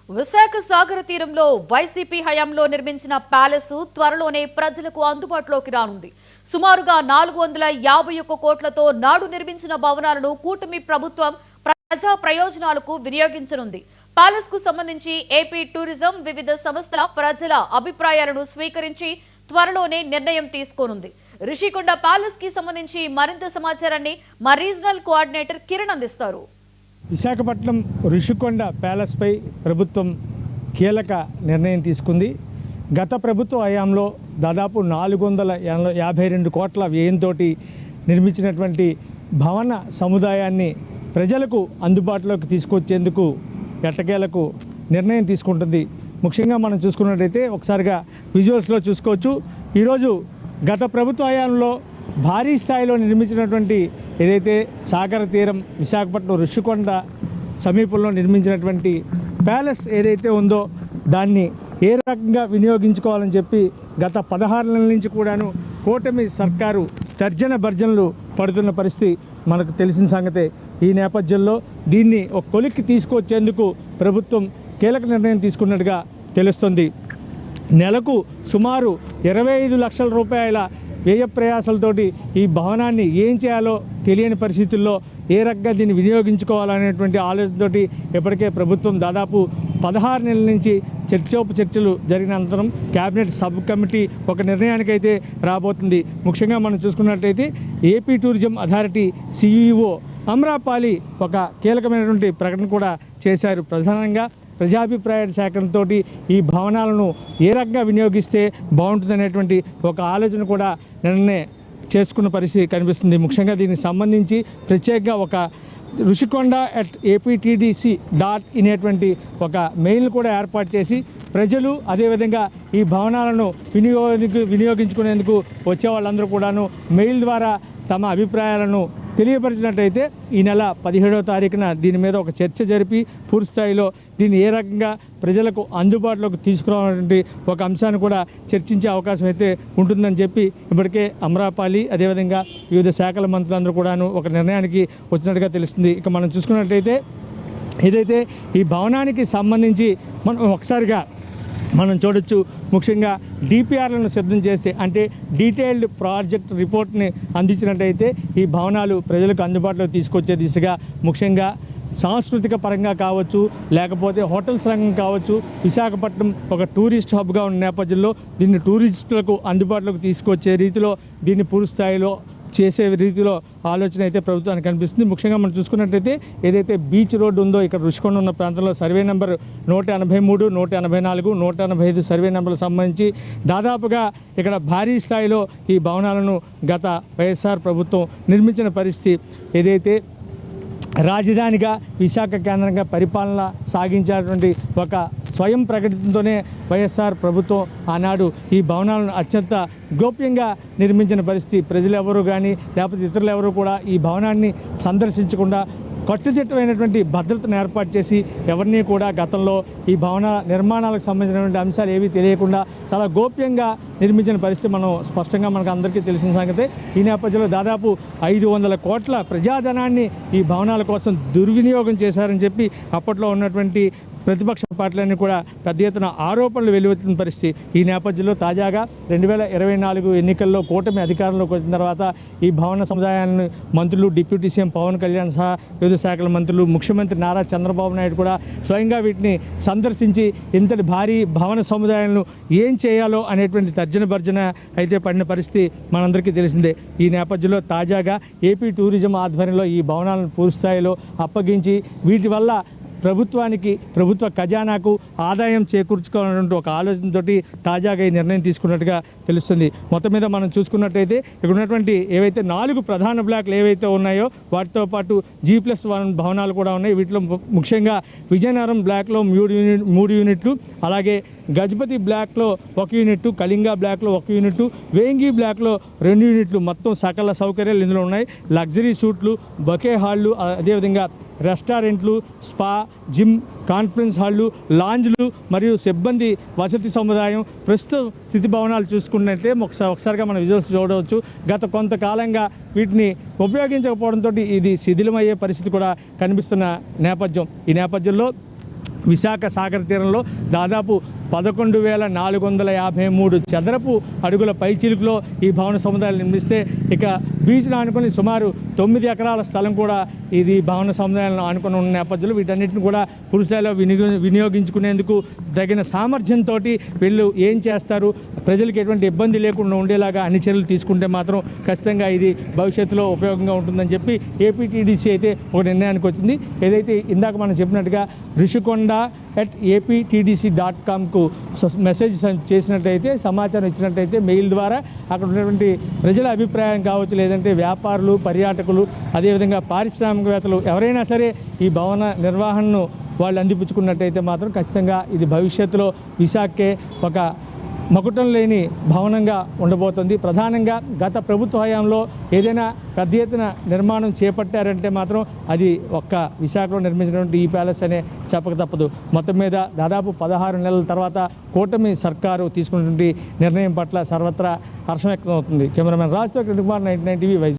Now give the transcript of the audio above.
విశాఖ సాగర తీరంలో వైసీపీ హయాంలో నిర్మించిన ప్యాలెస్ త్వరలోనే ప్రజలకు అందుబాటులోకి రానుంది. సుమారుగా 451 కోట్లతో నాడు నిర్మించిన భవనాలను కూటమి ప్రభుత్వం ప్రజా ప్రయోజనాలకు వినియోగించనుంది. ప్యాలెస్ కు సంబంధించి ఏపీ టూరిజం వివిధ సంస్థల ప్రజల అభిప్రాయాలను స్వీకరించి త్వరలోనే నిర్ణయం తీసుకోనుంది. రిషికొండ ప్యాలెస్ కి సంబంధించి మరింత సమాచారాన్ని మా రీజనల్ కోఆర్డినేటర్ కిరణ్ అందిస్తారు. విశాఖపట్నం రిషికొండ ప్యాలెస్పై ప్రభుత్వం కీలక నిర్ణయం తీసుకుంది. గత ప్రభుత్వ హయాంలో దాదాపు 452 కోట్ల వ్యయంతో నిర్మించినటువంటి భవన సముదాయాన్ని ప్రజలకు అందుబాటులోకి తీసుకొచ్చేందుకు ఎట్టకేలకు నిర్ణయం తీసుకుంటుంది. ముఖ్యంగా మనం చూసుకున్నట్టయితే ఒకసారిగా విజువల్స్లో చూసుకోవచ్చు. ఈరోజు గత ప్రభుత్వ హయాంలో భారీ స్థాయిలో నిర్మించినటువంటి ఏదైతే సాగర తీరం విశాఖపట్నం రిషికొండ సమీపంలో నిర్మించినటువంటి ప్యాలెస్ ఏదైతే ఉందో దాన్ని ఏ రకంగా వినియోగించుకోవాలని చెప్పి గత 16 నెలల నుంచి కూడాను కూటమి సర్కారు తర్జన భర్జనలు పడుతున్న పరిస్థితి మనకు తెలిసిన సంగతే. ఈ నేపథ్యంలో దీన్ని ఒక కొలిక్కి తీసుకొచ్చేందుకు ప్రభుత్వం కీలక నిర్ణయం తీసుకున్నట్టుగా తెలుస్తుంది. నెలకు సుమారు 25 లక్షల రూపాయల వ్యయ ప్రయాసాలతోటి ఈ భవనాన్ని ఏం చేయాలో తెలియని పరిస్థితుల్లో ఏ రకంగా దీన్ని వినియోగించుకోవాలనేటువంటి ఆలోచనతోటి ఇప్పటికే ప్రభుత్వం దాదాపు 16 నెలల నుంచి చర్చలు జరిగిన అనంతరం కేబినెట్ సబ్ కమిటీ ఒక నిర్ణయానికైతే రాబోతుంది. ముఖ్యంగా మనం చూసుకున్నట్లయితే AP tourism authority CEO Amrapali ఒక కీలకమైనటువంటి ప్రకటన కూడా చేశారు. ప్రధానంగా ప్రజాభిప్రాయ సేకరణతో ఈ భవనాలను ఏ రకంగా వినియోగిస్తే బాగుంటుందనేటువంటి ఒక ఆలోచన కూడా నిన్నే చేసుకున్న పరిస్థితి కనిపిస్తుంది. ముఖ్యంగా దీనికి సంబంధించి ప్రత్యేకంగా ఒక rushikoda@aptdc.in అనేటువంటి ఒక మెయిల్ కూడా ఏర్పాటు చేసి ప్రజలు అదేవిధంగా ఈ భవనాలను వినియోగించుకునేందుకు వచ్చే వాళ్ళందరూ కూడాను మెయిల్ ద్వారా తమ అభిప్రాయాలను తెలియపరిచినట్టయితే ఈ నెల 17వ తారీఖున దీని మీద ఒక చర్చ జరిపి పూర్తి స్థాయిలో దీన్ని ఏ రకంగా ప్రజలకు అందుబాటులోకి తీసుకురావాలనే ఒక అంశాన్ని కూడా చర్చించే అవకాశం అయితే ఉంటుందని చెప్పి ఇప్పటికే అమరాపాలి అదేవిధంగా వివిధ శాఖల మంత్రులందరూ కూడాను ఒక నిర్ణయానికి వచ్చినట్టుగా తెలుస్తుంది. ఇక మనం చూసుకున్నట్లయితే ఏదైతే ఈ భవనానికి సంబంధించి మనం చూడొచ్చు. ముఖ్యంగా DPRలను సిద్ధం చేస్తే అంటే డీటెయిల్డ్ ప్రాజెక్ట్ రిపోర్ట్ని అందించినట్టయితే ఈ భవనాలు ప్రజలకు అందుబాటులో తీసుకొచ్చే దిశగా ముఖ్యంగా సాంస్కృతిక పరంగా కావచ్చు లేకపోతే హోటల్స్ రంగం కావచ్చు విశాఖపట్నం ఒక టూరిస్ట్ హబ్గా ఉన్న నేపథ్యంలో దీన్ని టూరిస్టులకు అందుబాటులోకి తీసుకొచ్చే రీతిలో దీన్ని పూర్తి స్థాయిలో చేసే రీతిలో ఆలోచన అయితే ప్రభుత్వానికి కనిపిస్తుంది. ముఖ్యంగా మనం చూసుకున్నట్టయితే ఏదైతే బీచ్ రోడ్డు ఉందో ఇక్కడ రుషికొండ ఉన్న ప్రాంతంలో సర్వే నెంబర్ 183, 184, 185 సర్వే నెంబర్లకు సంబంధించి దాదాపుగా ఇక్కడ భారీ స్థాయిలో ఈ భవనాలను గత వైఎస్ఆర్ ప్రభుత్వం నిర్మించిన పరిస్థితి. ఏదైతే రాజధానిగా విశాఖ కేంద్రంగా పరిపాలన సాగించేటువంటి ఒక స్వయం ప్రకటనతోనే వైఎస్ఆర్ ప్రభుత్వం ఆనాడు ఈ భవనాలను అత్యంత గోప్యంగా నిర్మించిన పరిస్థితి. ప్రజలు ఎవరు కానీ లేకపోతే ఇతరులు ఎవరు కూడా ఈ భవనాన్ని సందర్శించకుండా కట్టుదిట్టమైనటువంటి భద్రతను ఏర్పాటు చేసి ఎవరిని కూడా గతంలో ఈ భవన నిర్మాణాలకు సంబంధించినటువంటి అంశాలు ఏవీ తెలియకుండా చాలా గోప్యంగా నిర్మించిన పరిస్థితి స్పష్టంగా మనకు అందరికీ తెలిసిన సంగతే. ఈ నేపథ్యంలో దాదాపు 500 కోట్ల ప్రజాధనాన్ని ఈ భవనాల కోసం దుర్వినియోగం చేశారని చెప్పి అప్పట్లో ఉన్నటువంటి ప్రతిపక్ష పార్టీలన్నీ కూడా పెద్ద ఎత్తున ఆరోపణలు వెలువెత్తున్న పరిస్థితి. ఈ నేపథ్యంలో తాజాగా 2024 ఎన్నికల్లో కూటమి అధికారంలోకి వచ్చిన తర్వాత ఈ భవన సముదాయాలను మంత్రులు డిప్యూటీ సీఎం పవన్ కళ్యాణ్ సహా వివిధ శాఖల మంత్రులు ముఖ్యమంత్రి నారా చంద్రబాబు నాయుడు కూడా స్వయంగా వీటిని సందర్శించి ఇంతటి భారీ భవన సముదాయాలను ఏం చేయాలో అనేటువంటి తర్జన భర్జన అయితే పడిన పరిస్థితి మనందరికీ తెలిసిందే. ఈ నేపథ్యంలో తాజాగా ఏపీ టూరిజం ఆధ్వర్యంలో ఈ భవనాలను పూర్తి స్థాయిలో అప్పగించి వీటి వల్ల ప్రభుత్వ ఖజానాకు ఆదాయం చేకూర్చుకోవాలనే ఒక ఆలోచనతోటి తాజాగా ఈ నిర్ణయం తీసుకున్నట్టుగా తెలుస్తుంది. మొత్తం మీద మనం చూసుకున్నట్టయితే ఇక్కడ ఉన్నటువంటి ఏవైతే 4 ప్రధాన బ్లాక్లు ఏవైతే ఉన్నాయో వాటితో పాటు G+1 భవనాలు కూడా ఉన్నాయి. వీటిలో ముఖ్యంగా విజయనగరం బ్లాక్లో 3 యూనిట్లు, అలాగే గజపతి బ్లాక్లో 1 యూనిట్, కళింగ బ్లాక్లో 1 యూనిట్, వేంగి బ్లాక్లో 2 యూనిట్లు, మొత్తం సకల సౌకర్యాలు ఇందులో ఉన్నాయి. లగ్జరీ సూట్లు, బకే హాళ్ళు, అదేవిధంగా రెస్టారెంట్లు, స్పా, జిమ్, కాన్ఫరెన్స్ హాళ్ళు, లాంజ్లు మరియు సిబ్బంది వసతి సముదాయం. ప్రస్తుత స్థితి భవనాలు చూసుకున్నట్టే ఒకసారిగా మనం విజువల్స్ చూడవచ్చు. గత కొంతకాలంగా వీటిని ఉపయోగించకపోవడంతో ఇది శిథిలమయ్యే పరిస్థితి కూడా కనిపిస్తున్న నేపథ్యం. ఈ నేపథ్యంలో విశాఖ సాగర తీరంలో దాదాపు 11,453 చదరపు అడుగుల పైచిలుకులో ఈ భవన సముదాయాలు నిర్మిస్తే, ఇక బీచ్ను ఆనుకొని సుమారు 9 ఎకరాల స్థలం కూడా ఇది భవన సముదాయాలను ఆనుకొని ఉన్న నేపథ్యంలో వీటన్నిటిని కూడా పురుషాలో వినియోగించుకునేందుకు తగిన సామర్థ్యంతో వీళ్ళు ఏం చేస్తారు, ప్రజలకు ఎటువంటి ఇబ్బంది లేకుండా ఉండేలాగా అన్ని చర్యలు తీసుకుంటే మాత్రం ఖచ్చితంగా ఇది భవిష్యత్తులో ఉపయోగంగా ఉంటుందని చెప్పి ఏపీటీడీసీ అయితే ఒక నిర్ణయానికి వచ్చింది. ఏదైతే ఇందాక మనం చెప్పినట్టుగా rishkonda@aptdc.comకు మెసేజ్ చేసినట్టయితే, సమాచారం ఇచ్చినట్టయితే మెయిల్ ద్వారా అక్కడ ఉన్నటువంటి ప్రజల అభిప్రాయం కావచ్చు, లేదంటే వ్యాపారులు, పర్యాటకులు, అదేవిధంగా పారిశ్రామికవేత్తలు ఎవరైనా సరే ఈ భవన నిర్వహణను వాళ్ళు అందిపుచ్చుకున్నట్టయితే మాత్రం ఖచ్చితంగా ఇది భవిష్యత్తులో విశాఖే ఒక మకుటం లేని భవనంగా ఉండబోతుంది. ప్రధానంగా గత ప్రభుత్వ హయాంలో ఏదైనా పెద్ద ఎత్తున నిర్మాణం చేపట్టారంటే మాత్రం అది ఒక్క విశాఖలో నిర్మించినటువంటి ఈ ప్యాలెస్ అనే చెప్పక తప్పదు. మొత్తం మీద దాదాపు 16 నెలల తర్వాత కూటమి సర్కారు తీసుకున్నటువంటి నిర్ణయం పట్ల సర్వత్రా హర్షం వ్యక్తం అవుతుంది. కెమెరామెన్ రాజుతో కుమార్, 99 టీవీ వైజాగ్.